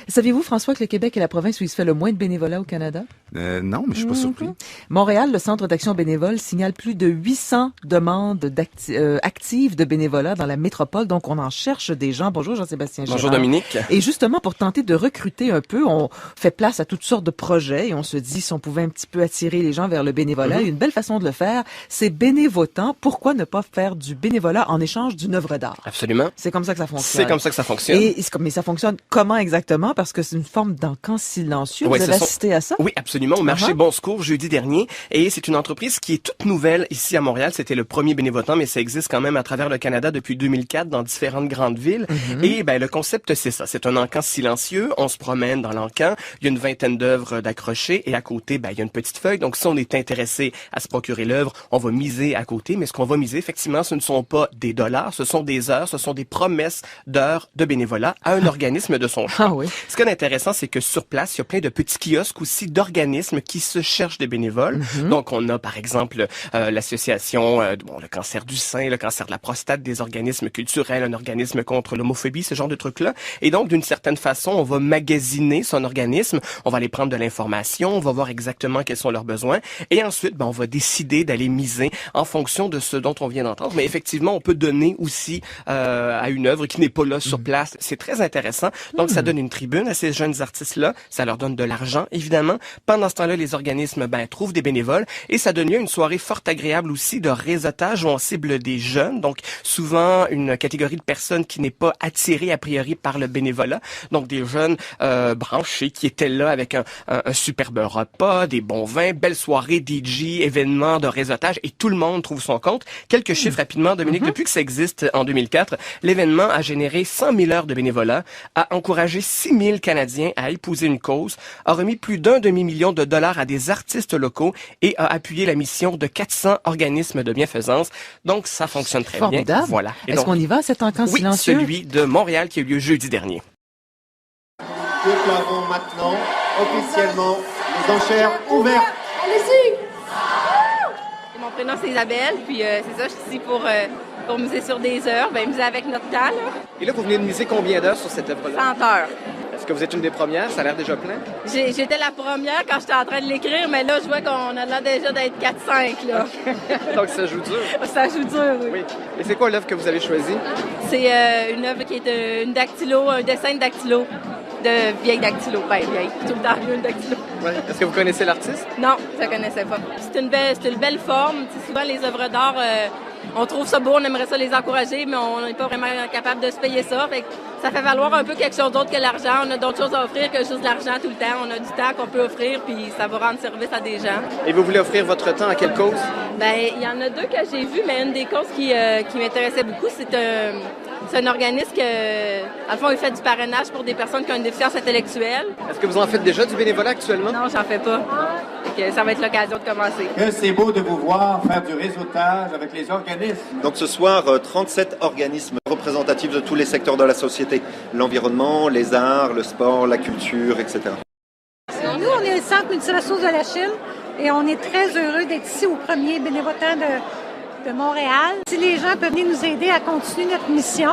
Saviez-vous, François, que le Québec est la province où il se fait le moins de bénévolat au Canada? Non, mais je suis pas surpris. Montréal, le Centre d'action bénévole, signale plus de 800 demandes actives de bénévolat dans la métropole. Donc, on en cherche des gens. Bonjour, Jean-Sébastien Girard. Bonjour, Dominique. Et justement, pour tenter de recruter un peu, on fait place à toutes sortes de projets et on se dit si on pouvait un petit peu attirer les gens vers le bénévolat. Une belle façon de le faire, c'est Bénévotant. Pourquoi ne pas faire du bénévolat en échange d'une œuvre d'art? Absolument. C'est comme ça que ça fonctionne. C'est comme ça que ça fonctionne. Mais ça fonctionne comment exactement? Parce que c'est une forme d'encan silencieux. Oui, vous avez assisté à ça? Oui, absolument. Au marché Bon Secours, jeudi dernier. Et c'est une entreprise qui est toute nouvelle ici à Montréal. C'était le premier Bénévotant, mais ça existe quand même à travers le Canada depuis 2004 dans différentes grandes villes. Et le concept, c'est ça. C'est un encan silencieux. On se promène dans l'encan. Il y a une vingtaine d'œuvres d'accrocher. Et à côté, il y a une petite feuille. Donc, si on est intéressé à se procurer l'œuvre, on va miser à côté. Mais ce qu'on va miser, effectivement, ce ne sont pas des dollars. Ce sont des heures. Ce sont des promesses d'heures de bénévolat à un organisme de son choix. Ah oui. Ce qui est intéressant, c'est que sur place, il y a plein de petits kiosques aussi d'organismes qui se cherchent des bénévoles. Donc, on a par exemple l'association le cancer du sein, le cancer de la prostate, des organismes culturels, un organisme contre l'homophobie, ce genre de trucs-là. Et donc, d'une certaine façon, on va magasiner son organisme, on va aller prendre de l'information, on va voir exactement quels sont leurs besoins. Et ensuite, on va décider d'aller miser en fonction de ce dont on vient d'entendre. Mais effectivement, on peut donner aussi à une œuvre qui n'est pas là sur place. C'est très intéressant. Donc, ça donne une tribune à ces jeunes artistes-là. Ça leur donne de l'argent, évidemment. Pendant ce temps-là, les organismes trouvent des bénévoles et ça donne lieu à une soirée fort agréable aussi de réseautage où on cible des jeunes. Donc, souvent, une catégorie de personnes qui n'est pas attirée a priori par le bénévolat. Donc, des jeunes branchés qui étaient là avec un superbe repas, des bons vins, belle soirée, DJ, événements de réseautage et tout le monde trouve son compte. Quelques chiffres rapidement, Dominique. Depuis que ça existe en 2004, l'événement a généré 100 000 heures de bénévolat, a encouragé 6 000 Canadiens à épouser une cause, a remis plus d'1 demi-million de dollars à des artistes locaux et a appuyé la mission de 400 organismes de bienfaisance. Donc, ça fonctionne très Formidable. bien. Voilà. Est-ce qu'on y va, cet encan silencieux? Oui, celui de Montréal qui a eu lieu jeudi dernier. Déclarons maintenant officiellement les enchères ouvertes. Allez-y! Mon prénom, c'est Isabelle, puis c'est ça, je suis ici pour miser sur des heures, miser avec notre temps, là. Et là, vous venez de miser combien d'heures sur cette œuvre-là? 100 heures. Est-ce que vous êtes une des premières? Ça a l'air déjà plein. J'étais la première quand j'étais en train de l'écrire, mais là, je vois qu'on a l'air déjà d'être 4-5, là. Donc, ça joue dur. Ça joue dur, oui. Oui. Et c'est quoi l'œuvre que vous avez choisie? C'est une œuvre qui est une dactylo, un dessin de dactylo, de vieille dactylo. Vieille, tout le temps, une dactylo. Ouais. Est-ce que vous connaissez l'artiste? Non, je ne connaissais pas. C'est une belle forme. T'sais, souvent, les œuvres d'art, on trouve ça beau, on aimerait ça les encourager, mais on n'est pas vraiment capable de se payer ça. Fait que ça fait valoir un peu quelque chose d'autre que l'argent. On a d'autres choses à offrir que juste l'argent tout le temps. On a du temps qu'on peut offrir, puis ça va rendre service à des gens. Et vous voulez offrir votre temps à quelle cause? Il y en a deux que j'ai vues, mais une des causes qui m'intéressait beaucoup, c'est un organisme que, à le fond, il fait du parrainage pour des personnes qui ont une déficience intellectuelle. Est-ce que vous en faites déjà du bénévolat actuellement? Non, j'en fais pas. Donc, ça va être l'occasion de commencer. C'est beau de vous voir faire du réseautage avec les organismes. Donc ce soir, 37 organismes représentatifs de tous les secteurs de la société. L'environnement, les arts, le sport, la culture, etc. Nous, on est le Centre multiressources de la Chine et on est très heureux d'être ici au premier Bénévotant de Montréal. Si les gens peuvent venir nous aider à continuer notre mission,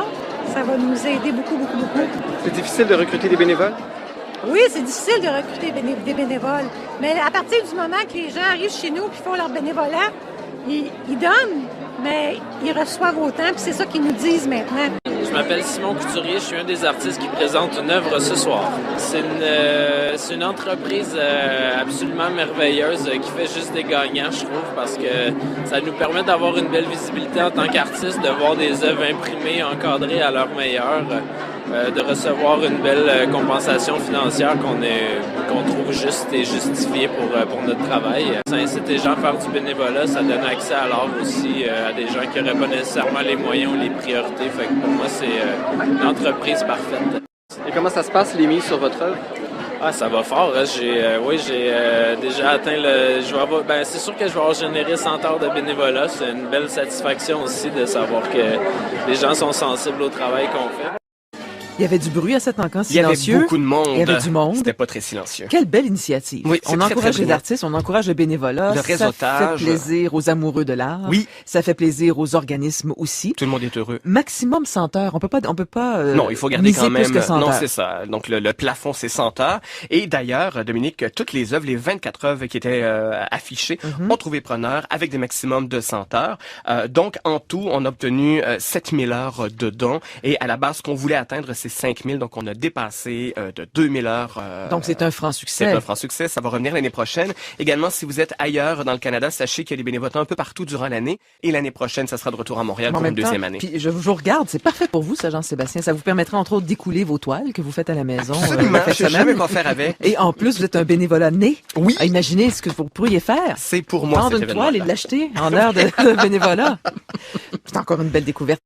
ça va nous aider beaucoup, beaucoup, beaucoup. C'est difficile de recruter des bénévoles? Oui, c'est difficile de recruter des bénévoles. Mais à partir du moment que les gens arrivent chez nous et font leur bénévolat, ils donnent, mais ils reçoivent autant, puis c'est ça qu'ils nous disent maintenant. Je m'appelle Simon Couturier, je suis un des artistes qui présente une œuvre ce soir. C'est une entreprise absolument merveilleuse qui fait juste des gagnants, je trouve, parce que ça nous permet d'avoir une belle visibilité en tant qu'artiste, de voir des œuvres imprimées, encadrées à leur meilleur, de recevoir une belle compensation financière qu'on trouve juste et justifiée pour notre travail. Ça incite les gens à faire du bénévolat, ça donne accès à l'art aussi à des gens qui n'auraient pas nécessairement les moyens ou les priorités. Fait que pour moi, c'est une entreprise parfaite. Et comment ça se passe, les mises sur votre œuvre? Ah, ça va fort. Hein. J'ai déjà atteint c'est sûr que je vais avoir généré 100 heures de bénévolat. C'est une belle satisfaction aussi de savoir que les gens sont sensibles au travail qu'on fait. Il y avait du bruit à Saint-Ancan, Il y avait silencieux. beaucoup de monde. Il y avait du monde. C'était pas très silencieux. Quelle belle initiative. Oui, c'est on très, encourage très les artistes, on encourage le bénévolat. Le réseautage. Ça fait plaisir aux amoureux de l'art. Oui. Ça fait plaisir aux organismes aussi. Tout le monde est heureux. Maximum 100 heures. On peut pas non, il faut garder miser quand même. plus que 100 non, heures. c'est ça. Donc le plafond, c'est 100 heures. Et d'ailleurs, Dominique, toutes les œuvres, les 24 œuvres qui étaient affichées, ont trouvé preneur avec des maximums de 100 heures. Donc en tout, on a obtenu 7000 heures de dons. Et à la base, ce qu'on voulait atteindre, c'est 5000. Donc on a dépassé de 2000 heures. Donc c'est un franc succès. C'est un franc succès. Ça va revenir l'année prochaine. Également, si vous êtes ailleurs dans le Canada, sachez qu'il y a des bénévolats un peu partout durant l'année. Et l'année prochaine, ça sera de retour à Montréal pour une deuxième année. Puis je vous regarde, c'est parfait pour vous, ça, Jean-Sébastien. Ça vous permettra entre autres d'écouler vos toiles que vous faites à la maison. Absolument. Je sais jamais quoi faire avec. Et en plus, vous êtes un bénévolat né. Oui. Imaginez ce que vous pourriez faire. C'est pour moi Prendre cet une toile et événement-là. l'acheter en heure de bénévolat. C'est encore une belle découverte.